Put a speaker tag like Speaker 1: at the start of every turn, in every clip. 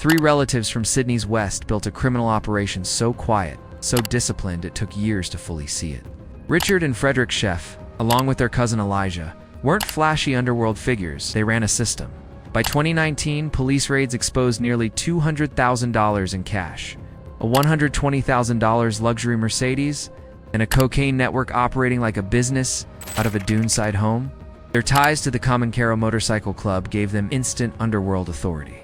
Speaker 1: Three relatives from Sydney's west built a criminal operation so quiet, so disciplined it took years to fully see it. Richard and Frederick Schaaf, along with their cousin Elijah, weren't flashy underworld figures, they ran a system. By 2019, police raids exposed nearly $200,000 in cash, a $120,000 luxury Mercedes, and a cocaine network operating like a business out of a Doonside home. Their ties to the Comanchero Motorcycle Club gave them instant underworld authority.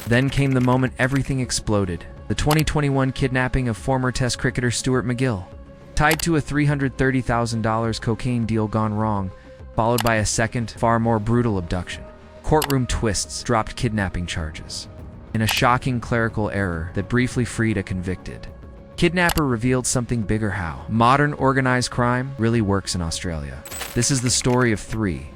Speaker 1: Then came the moment everything exploded, the 2021 kidnapping of former Test cricketer Stuart MacGill, tied to a $330,000 cocaine deal gone wrong, followed by a second, far more brutal abduction. Courtroom twists dropped kidnapping charges, in a shocking clerical error that briefly freed a convicted kidnapper revealed something bigger: how modern organized crime really works in Australia. This is the story of three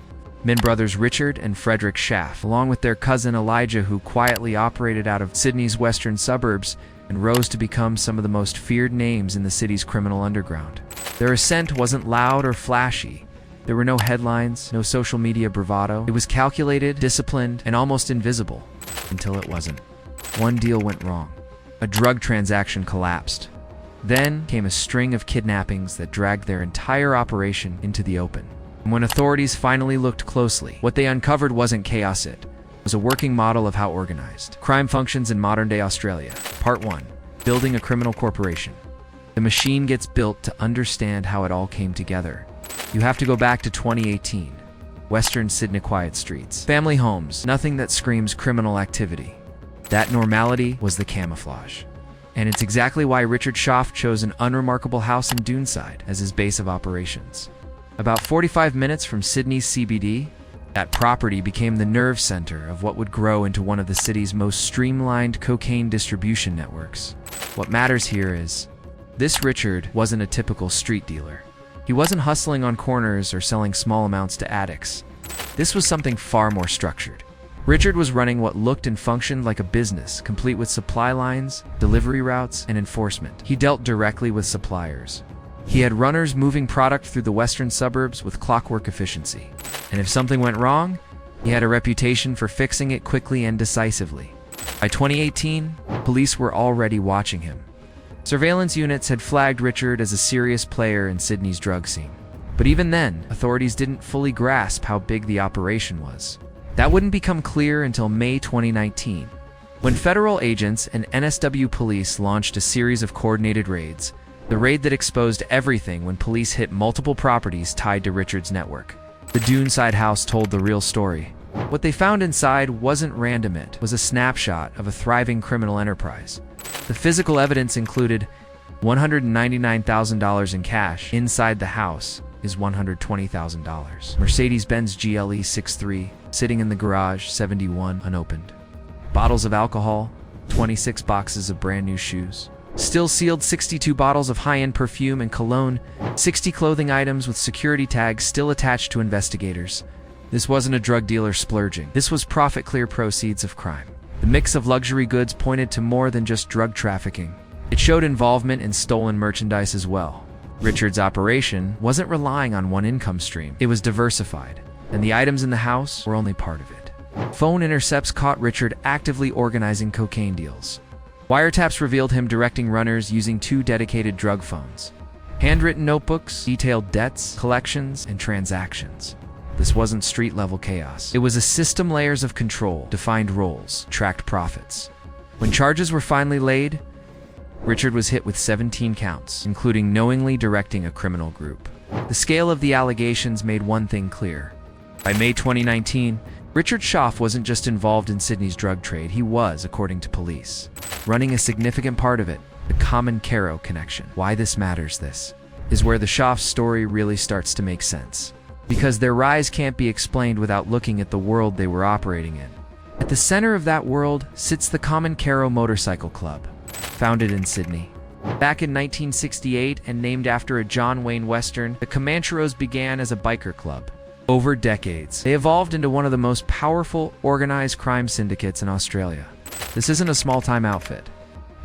Speaker 1: twin brothers, Richard and Frederick Schaaf, along with their cousin Elijah, who quietly operated out of Sydney's western suburbs and rose to become some of the most feared names in the city's criminal underground. Their ascent wasn't loud or flashy. There were no headlines, no social media bravado. It was calculated, disciplined, and almost invisible, until it wasn't. One deal went wrong. A drug transaction collapsed. Then came a string of kidnappings that dragged their entire operation into the open. And when authorities finally looked closely, what they uncovered wasn't chaos, it was a working model of how organized crime functions in modern-day Australia. Part 1. Building a criminal corporation. The machine gets built to understand how it all came together. You have to go back to 2018. Western Sydney quiet streets. Family homes, nothing that screams criminal activity. That normality was the camouflage. And it's exactly why Richard Schaaf chose an unremarkable house in Doonside as his base of operations. About 45 minutes from Sydney's CBD, that property became the nerve center of what would grow into one of the city's most streamlined cocaine distribution networks. What matters here is, this Richard wasn't a typical street dealer. He wasn't hustling on corners or selling small amounts to addicts. This was something far more structured. Richard was running what looked and functioned like a business, complete with supply lines, delivery routes, and enforcement. He dealt directly with suppliers. He had runners moving product through the western suburbs with clockwork efficiency. And if something went wrong, he had a reputation for fixing it quickly and decisively. By 2018, police were already watching him. Surveillance units had flagged Richard as a serious player in Sydney's drug scene. But even then, authorities didn't fully grasp how big the operation was. That wouldn't become clear until May 2019, when federal agents and NSW police launched a series of coordinated raids, the raid that exposed everything when police hit multiple properties tied to Richard's network. The Doonside house told the real story. What they found inside wasn't random, it was a snapshot of a thriving criminal enterprise. The physical evidence included $199,000 in cash. Inside the house is $120,000. Mercedes-Benz GLE 63, sitting in the garage, 71, unopened. Bottles of alcohol, 26 boxes of brand new shoes. Still sealed 62 bottles of high-end perfume and cologne, 60 clothing items with security tags still attached to investigators. This wasn't a drug dealer splurging. This was profit-clear proceeds of crime. The mix of luxury goods pointed to more than just drug trafficking. It showed involvement in stolen merchandise as well. Richard's operation wasn't relying on one income stream. It was diversified, and the items in the house were only part of it. Phone intercepts caught Richard actively organizing cocaine deals. Wiretaps revealed him directing runners using 2 dedicated drug phones. Handwritten notebooks detailed debts, collections, and transactions. This wasn't street-level chaos. It was a system, layers of control, defined roles, tracked profits. When charges were finally laid, Richard was hit with 17 counts, including knowingly directing a criminal group. The scale of the allegations made one thing clear. By May 2019, Richard Schaaf wasn't just involved in Sydney's drug trade, he was, according to police, running a significant part of it, the Comanchero connection. Why this matters, this is where the Schaaf story really starts to make sense. Because their rise can't be explained without looking at the world they were operating in. At the center of that world sits the Comanchero Motorcycle Club, founded in Sydney. Back in 1968 and named after a John Wayne Western, the Comancheros began as a biker club. Over decades, they evolved into one of the most powerful, organized crime syndicates in Australia. This isn't a small-time outfit.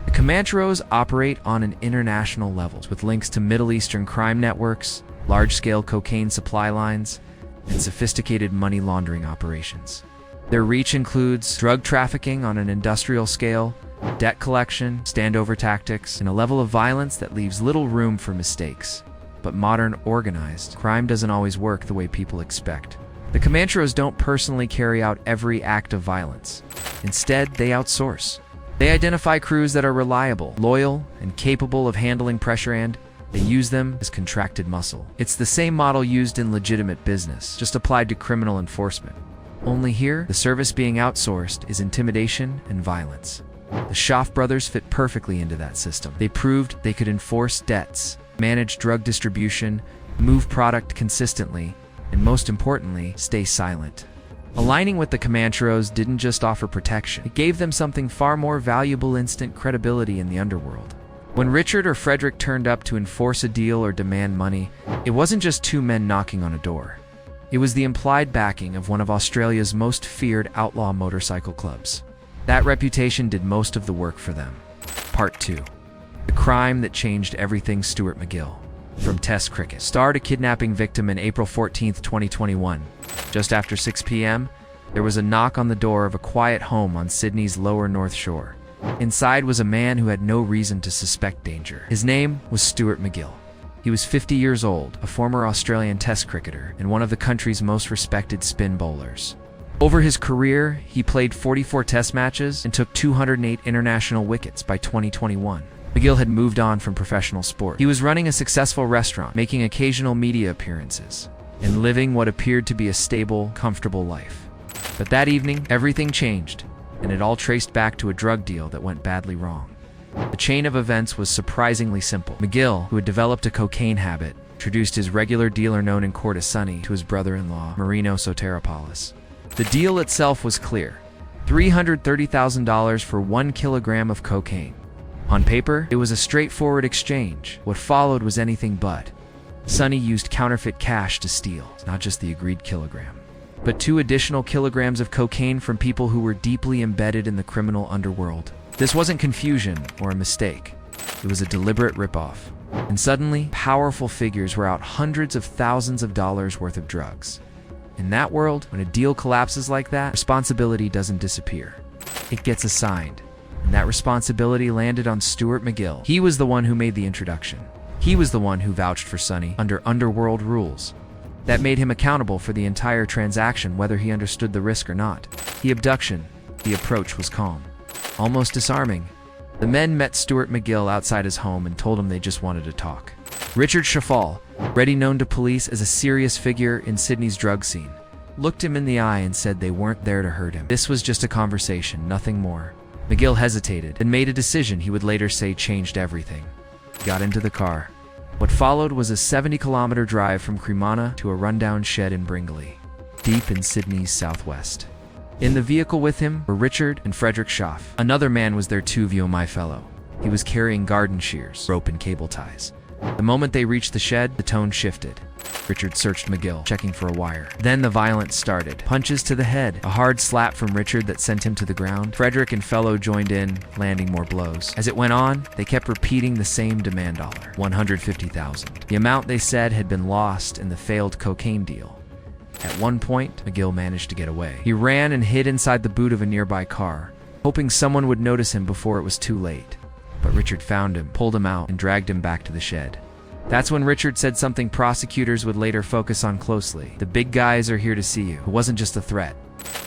Speaker 1: The Comancheros operate on an international level, with links to Middle Eastern crime networks, large-scale cocaine supply lines, and sophisticated money laundering operations. Their reach includes drug trafficking on an industrial scale, debt collection, standover tactics, and a level of violence that leaves little room for mistakes. But modern, organized crime doesn't always work the way people expect. The Comancheros don't personally carry out every act of violence. Instead, they outsource. They identify crews that are reliable, loyal, and capable of handling pressure, and they use them as contracted muscle. It's the same model used in legitimate business, just applied to criminal enforcement. Only here, the service being outsourced is intimidation and violence. The Schaaf brothers fit perfectly into that system. They proved they could enforce debts, manage drug distribution, move product consistently, and most importantly, stay silent. Aligning with the Comancheros didn't just offer protection, it gave them something far more valuable: instant credibility in the underworld. When Richard or Frederick turned up to enforce a deal or demand money, it wasn't just two men knocking on a door. It was the implied backing of one of Australia's most feared outlaw motorcycle clubs. That reputation did most of the work for them. Part 2. The crime that changed everything. Stuart MacGill. From Test cricket star to kidnapping victim. In April 14, 2021, just after 6 p.m., there was a knock on the door of a quiet home on Sydney's lower North Shore. Inside was a man who had no reason to suspect danger. His name was Stuart MacGill. He was 50 years old, a former Australian Test cricketer, and one of the country's most respected spin bowlers. Over his career, he played 44 Test matches and took 208 international wickets by 2021. MacGill had moved on from professional sport. He was running a successful restaurant, making occasional media appearances, and living what appeared to be a stable, comfortable life. But that evening, everything changed, and it all traced back to a drug deal that went badly wrong. The chain of events was surprisingly simple. MacGill, who had developed a cocaine habit, introduced his regular dealer known in court as Sonny to his brother-in-law, Marino Soteropoulos. The deal itself was clear: $330,000 for 1 kilogram of cocaine. On paper, it was a straightforward exchange. What followed was anything but. Sonny used counterfeit cash to steal, not just the agreed kilogram, but 2 additional kilograms of cocaine from people who were deeply embedded in the criminal underworld. This wasn't confusion or a mistake. It was a deliberate ripoff. And suddenly, powerful figures were out hundreds of thousands of dollars worth of drugs. In that world, when a deal collapses like that, responsibility doesn't disappear. It gets assigned. And that responsibility landed on Stuart MacGill. He was the one who made the introduction. He was the one who vouched for Sonny under Underworld rules. That made him accountable for the entire transaction, whether he understood the risk or not. The abduction, the approach was calm, almost disarming. The men met Stuart MacGill outside his home and told him they just wanted to talk. Richard Schaaf, already known to police as a serious figure in Sydney's drug scene, looked him in the eye and said they weren't there to hurt him. This was just a conversation, nothing more. MacGill hesitated, then made a decision he would later say changed everything. He got into the car. What followed was a 70-kilometer drive from Cremona to a rundown shed in Bringley, deep in Sydney's southwest. In the vehicle with him were Richard and Frederick Schaaf. Another man was there too, my fellow. He was carrying garden shears, rope, and cable ties. The moment they reached the shed, the tone shifted. Richard searched MacGill, checking for a wire. Then the violence started. Punches to the head, a hard slap from Richard that sent him to the ground. Frederick and fellow joined in, landing more blows. As it went on, they kept repeating the same demand: $150,000. The amount they said had been lost in the failed cocaine deal. At one point, MacGill managed to get away. He ran and hid inside the boot of a nearby car, hoping someone would notice him before it was too late. But Richard found him, pulled him out, and dragged him back to the shed. That's when Richard said something prosecutors would later focus on closely. The big guys are here to see you. It wasn't just a threat.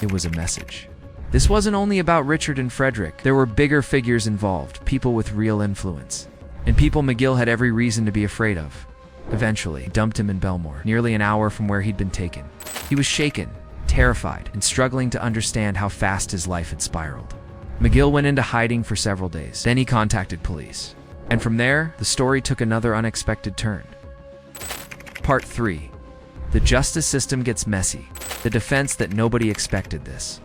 Speaker 1: It was a message. This wasn't only about Richard and Frederick. There were bigger figures involved, people with real influence, and people MacGill had every reason to be afraid of. Eventually, he dumped him in Belmore, nearly an hour from where he'd been taken. He was shaken, terrified, and struggling to understand how fast his life had spiraled. MacGill went into hiding for several days. Then he contacted police. And from there, the story took another unexpected turn. Part 3. The justice system gets messy. The defense that nobody expected. This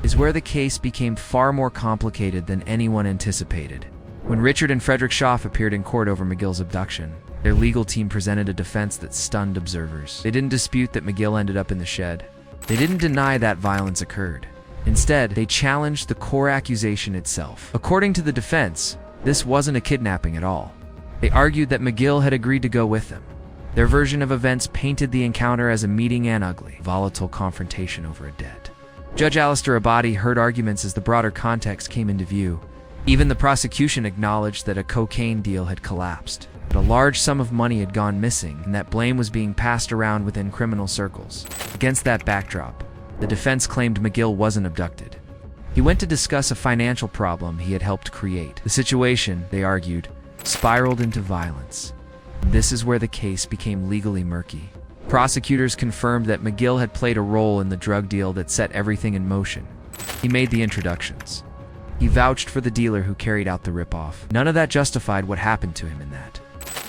Speaker 1: is where the case became far more complicated than anyone anticipated. When Richard and Frederick Schaaf appeared in court over MacGill's abduction, their legal team presented a defense that stunned observers. They didn't dispute that MacGill ended up in the shed. They didn't deny that violence occurred. Instead, they challenged the core accusation itself. According to the defense, this wasn't a kidnapping at all. They argued that MacGill had agreed to go with them. Their version of events painted the encounter as a meeting and ugly, volatile confrontation over a debt. Judge Alistair Abadi heard arguments as the broader context came into view. Even the prosecution acknowledged that a cocaine deal had collapsed, but a large sum of money had gone missing and that blame was being passed around within criminal circles. Against that backdrop, the defense claimed MacGill wasn't abducted. He went to discuss a financial problem he had helped create. The situation, they argued, spiraled into violence. This is where the case became legally murky. Prosecutors confirmed that MacGill had played a role in the drug deal that set everything in motion. He made the introductions. He vouched for the dealer who carried out the ripoff. None of that justified what happened to him in that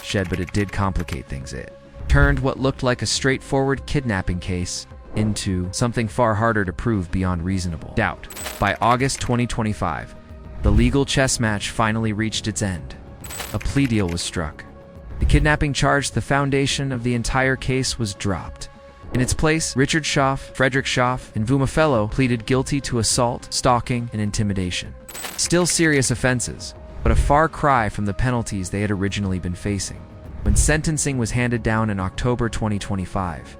Speaker 1: shed, but it did complicate things. It turned what looked like a straightforward kidnapping case into something far harder to prove beyond reasonable doubt. By August 2025, the legal chess match finally reached its end. A plea deal was struck. The kidnapping charge, the foundation of the entire case, was dropped. In its place, Richard Schaaf, Frederick Schaaf, and Vumafello pleaded guilty to assault, stalking, and intimidation. Still serious offenses, but a far cry from the penalties they had originally been facing. When sentencing was handed down in October 2025,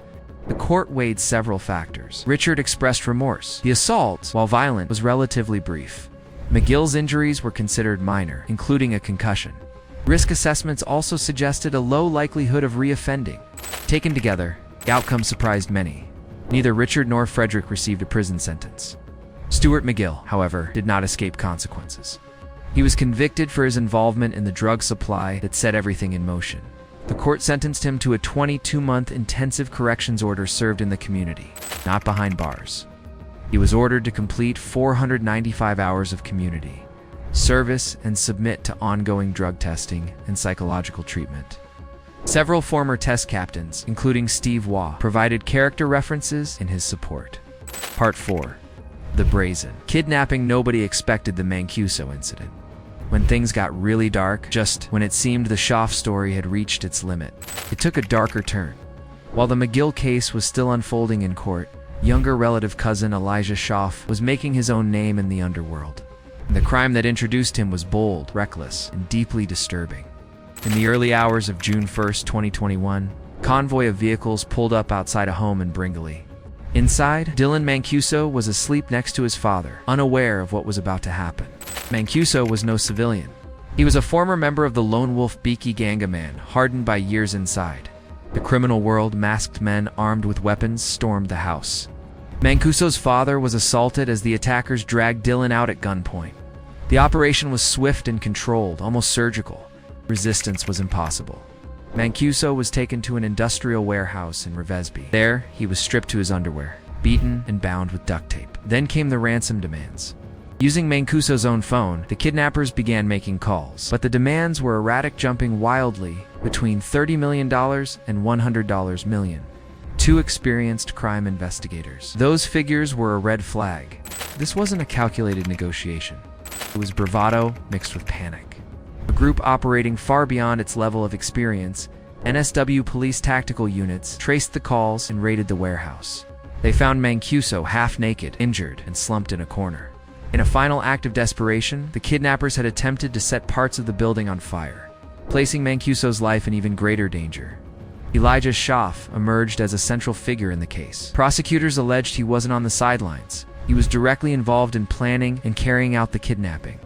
Speaker 1: the court weighed several factors. Richard expressed remorse. The assault, while violent, was relatively brief. MacGill's injuries were considered minor, including a concussion. Risk assessments also suggested a low likelihood of reoffending. Taken together, the outcome surprised many. Neither Richard nor Frederick received a prison sentence. Stuart MacGill, however, did not escape consequences. He was convicted for his involvement in the drug supply that set everything in motion. The court sentenced him to a 22-month intensive corrections order served in the community, not behind bars. He was ordered to complete 495 hours of community service and submit to ongoing drug testing and psychological treatment. Several former test captains, including Steve Waugh, provided character references in his support. Part 4. The Brazen Kidnapping. Nobody expected the Mancuso incident. When things got really dark, just when it seemed the Schaaf story had reached its limit, it took a darker turn. While the MacGill case was still unfolding in court, younger relative cousin Elijah Schaaf was making his own name in the underworld. And the crime that introduced him was bold, reckless, and deeply disturbing. In the early hours of June 1, 2021, a convoy of vehicles pulled up outside a home in Bringelly. Inside, Dylan Mancuso was asleep next to his father, unaware of what was about to happen. Mancuso was no civilian. He was a former member of the Lone Wolf Beaky Ganga man, hardened by years inside. The criminal world, masked men armed with weapons stormed the house. Mancuso's father was assaulted as the attackers dragged Dylan out at gunpoint. The operation was swift and controlled, almost surgical. Resistance was impossible. Mancuso was taken to an industrial warehouse in Revesby. There, he was stripped to his underwear, beaten and bound with duct tape. Then came the ransom demands. Using Mancuso's own phone, the kidnappers began making calls, but the demands were erratic, jumping wildly between $30 million and $100 million. Two experienced crime investigators. Those figures were a red flag. This wasn't a calculated negotiation. It was bravado mixed with panic. A group operating far beyond its level of experience, NSW police tactical units traced the calls and raided the warehouse. They found Mancuso half-naked, injured, and slumped in a corner. In a final act of desperation, the kidnappers had attempted to set parts of the building on fire, placing Mancuso's life in even greater danger. Elijah Schaaf emerged as a central figure in the case. Prosecutors alleged he wasn't on the sidelines. He was directly involved in planning and carrying out the kidnapping.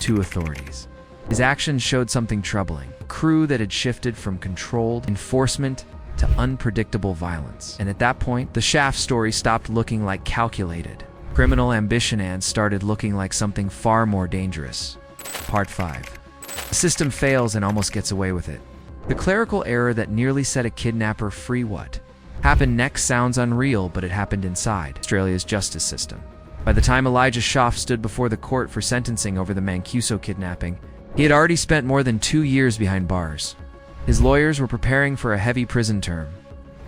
Speaker 1: To authorities, his actions showed something troubling. A crew that had shifted from controlled enforcement to unpredictable violence. And at that point, the Schaaf story stopped looking like calculated criminal ambition and started looking like something far more dangerous. Part 5. The system fails and almost gets away with it. The clerical error that nearly set a kidnapper free. What happened next sounds unreal, but it happened inside Australia's justice system. By the time Elijah Schaaf stood before the court for sentencing over the Mancuso kidnapping, he had already spent more than 2 years behind bars. His lawyers were preparing for a heavy prison term.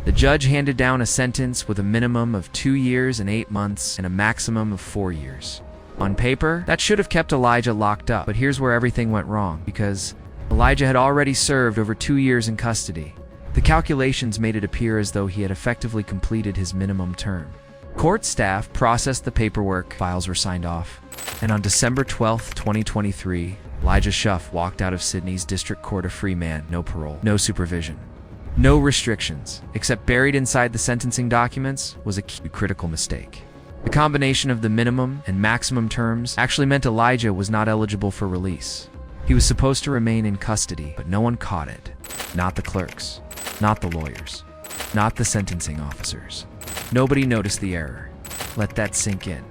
Speaker 1: The judge handed down a sentence with a minimum of 2 years and 8 months and a maximum of 4 years. On paper, that should have kept Elijah locked up, but here's where everything went wrong, because Elijah had already served over 2 years in custody. The calculations made it appear as though he had effectively completed his minimum term. Court staff processed the paperwork, files were signed off, and on December 12, 2023, Elijah Schaaf walked out of Sydney's District Court a free man, no parole, no supervision, no restrictions, except buried inside the sentencing documents was a critical mistake. The combination of the minimum and maximum terms actually meant Elijah was not eligible for release. He was supposed to remain in custody, but no one caught it. Not the clerks, not the lawyers, not the sentencing officers. Nobody noticed the error. Let that sink in.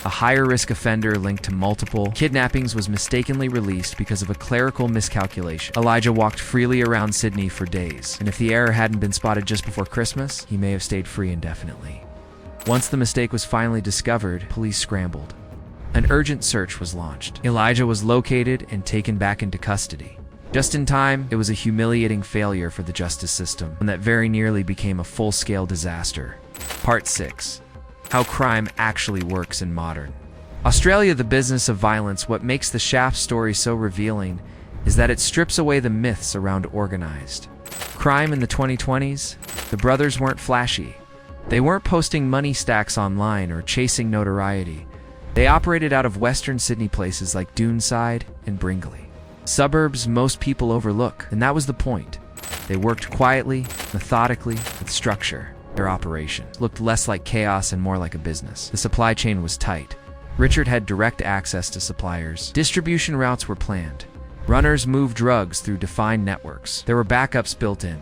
Speaker 1: A higher-risk offender linked to multiple kidnappings was mistakenly released because of a clerical miscalculation. Elijah walked freely around Sydney for days, and if the error hadn't been spotted just before Christmas, he may have stayed free indefinitely. Once the mistake was finally discovered, police scrambled. An urgent search was launched. Elijah was located and taken back into custody. Just in time, it was a humiliating failure for the justice system, one that very nearly became a full-scale disaster. Part 6. How crime actually works in modern Australia. The business of violence. What makes the Schaaf story so revealing is that it strips away the myths around organized crime in the 2020s. The brothers weren't flashy. They weren't posting money stacks online or chasing notoriety. They operated out of Western Sydney, places like Doonside and Bringley, suburbs most people overlook, and that was the point. They worked quietly, methodically, with structure. Their operation looked less like chaos and more like a business. The supply chain was tight. Richard had direct access to suppliers. Distribution routes were planned. Runners moved drugs through defined networks. There were backups built in,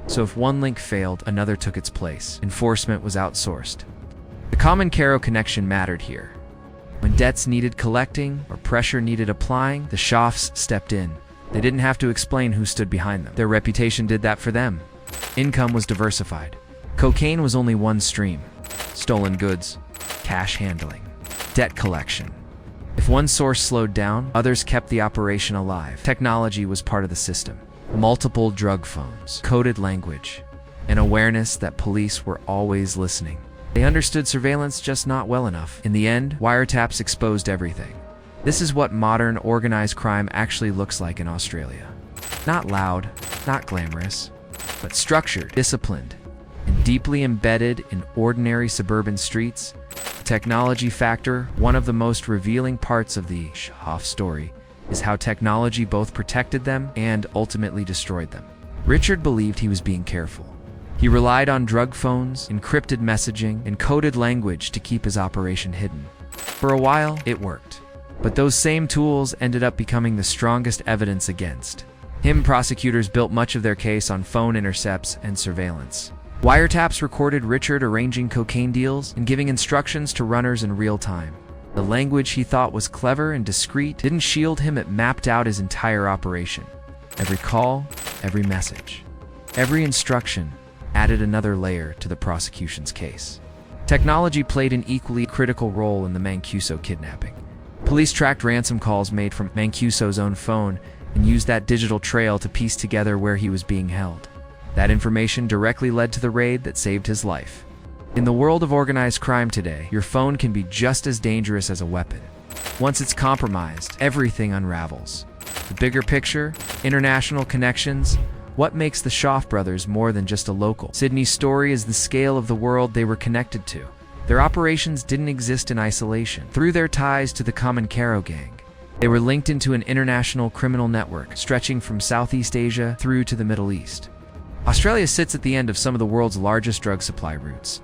Speaker 1: so if one link failed, another took its place. Enforcement was outsourced. The Comanchero connection mattered here. When debts needed collecting or pressure needed applying, the Schaafs stepped in. They didn't have to explain who stood behind them. Their reputation did that for them. Income was diversified. Cocaine was only one stream. Stolen goods, cash handling, debt collection. If one source slowed down, others kept the operation alive. Technology was part of the system. Multiple drug phones, coded language, and awareness that police were always listening. They understood surveillance, just not well enough. In the end, wiretaps exposed everything. This is what modern organized crime actually looks like in Australia. Not loud, not glamorous, but structured, disciplined, and deeply embedded in ordinary suburban streets. The technology factor, one of the most revealing parts of the Schaaf story, is how technology both protected them and ultimately destroyed them. Richard believed he was being careful. He relied on drug phones, encrypted messaging, and coded language to keep his operation hidden. For a while, it worked. But those same tools ended up becoming the strongest evidence against him. Prosecutors built much of their case on phone intercepts and surveillance. Wiretaps recorded Richard arranging cocaine deals and giving instructions to runners in real time. The language he thought was clever and discreet didn't shield him, it mapped out his entire operation. Every call, every message, every instruction added another layer to the prosecution's case. Technology played an equally critical role in the Mancuso kidnapping. Police tracked ransom calls made from Mancuso's own phone and used that digital trail to piece together where he was being held. That information directly led to the raid that saved his life. In the world of organized crime today, your phone can be just as dangerous as a weapon. Once it's compromised, everything unravels. The bigger picture, international connections, what makes the Schaaf brothers more than just a local Sydney story is the scale of the world they were connected to. Their operations didn't exist in isolation. Through their ties to the Comanchero gang, they were linked into an international criminal network stretching from Southeast Asia through to the Middle East. Australia sits at the end of some of the world's largest drug supply routes.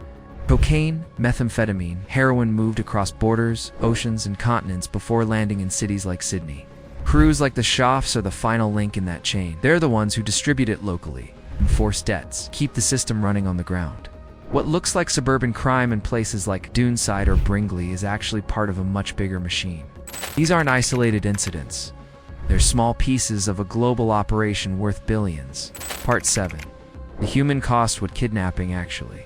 Speaker 1: Cocaine, methamphetamine, heroin moved across borders, oceans, and continents before landing in cities like Sydney. Crews like the Schaafs are the final link in that chain. They're the ones who distribute it locally, enforce debts, keep the system running on the ground. What looks like suburban crime in places like Doonside or Bringley is actually part of a much bigger machine. These aren't isolated incidents. They're small pieces of a global operation worth billions. Part 7. The human cost. What kidnapping actually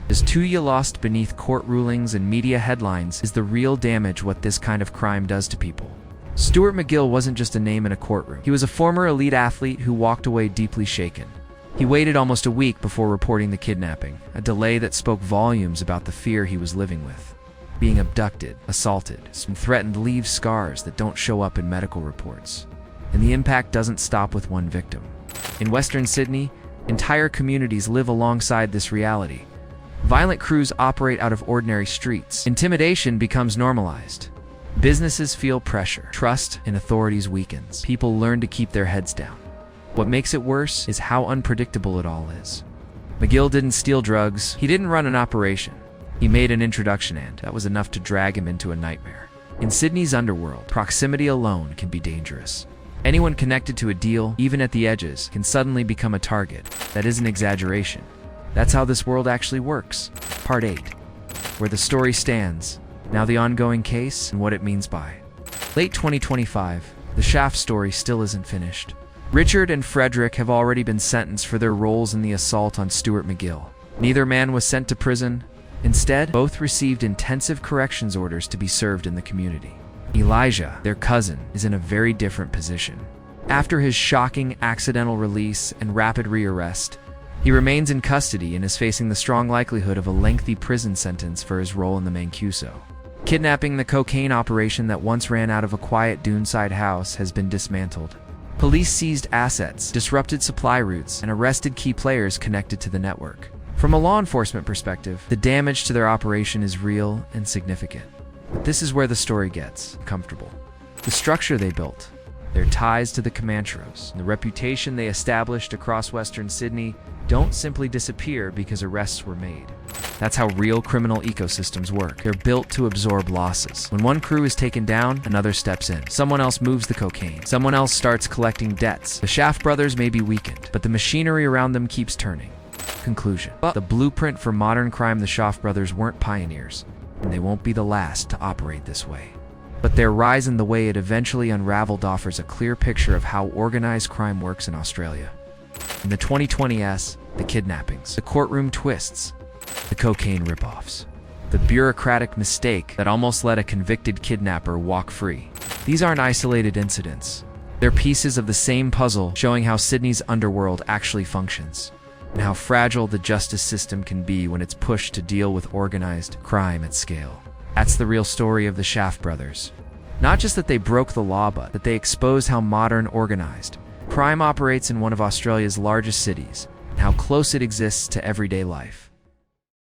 Speaker 1: is to you, lost beneath court rulings and media headlines, is the real damage what this kind of crime does to people. Stuart MacGill wasn't just a name in a courtroom. He was a former elite athlete who walked away deeply shaken. He waited almost a week before reporting the kidnapping, a delay that spoke volumes about the fear he was living with. Being abducted, assaulted, and threatened leaves scars that don't show up in medical reports. And the impact doesn't stop with one victim. In Western Sydney, entire communities live alongside this reality. Violent crews operate out of ordinary streets. Intimidation becomes normalized. Businesses feel pressure. Trust in authorities weakens. People learn to keep their heads down. What makes it worse is how unpredictable it all is. MacGill didn't steal drugs. He didn't run an operation. He made an introduction, and that was enough to drag him into a nightmare. In Sydney's underworld, proximity alone can be dangerous. Anyone connected to a deal, even at the edges, can suddenly become a target. That isn't exaggeration. That's how this world actually works. Part 8. Where the story stands. Now the ongoing case and what it means by. Late 2025, the Schaaf story still isn't finished. Richard and Frederick have already been sentenced for their roles in the assault on Stuart MacGill. Neither man was sent to prison. Instead, both received intensive corrections orders to be served in the community. Elijah, their cousin, is in a very different position. After his shocking accidental release and rapid rearrest, he remains in custody and is facing the strong likelihood of a lengthy prison sentence for his role in the Mancuso. Kidnapping, the cocaine operation that once ran out of a quiet Doonside house, has been dismantled. Police seized assets, disrupted supply routes, and arrested key players connected to the network. From a law enforcement perspective, the damage to their operation is real and significant. But this is where the story gets uncomfortable. The structure they built, their ties to the Comancheros, and the reputation they established across Western Sydney don't simply disappear because arrests were made. That's how real criminal ecosystems work. They're built to absorb losses. When one crew is taken down, another steps in. Someone else moves the cocaine. Someone else starts collecting debts. The Schaaf brothers may be weakened, but the machinery around them keeps turning. Conclusion. The blueprint for modern crime. The Schaaf brothers weren't pioneers, and they won't be the last to operate this way. But their rise and the way it eventually unraveled offers a clear picture of how organized crime works in Australia. In the 2020s, the kidnappings, the courtroom twists, the cocaine ripoffs, the bureaucratic mistake that almost let a convicted kidnapper walk free. These aren't isolated incidents. They're pieces of the same puzzle showing how Sydney's underworld actually functions, and how fragile the justice system can be when it's pushed to deal with organized crime at scale. That's the real story of the Schaaf brothers. Not just that they broke the law, but that they exposed how modern, organized crime operates in one of Australia's largest cities, and how close it exists to everyday life.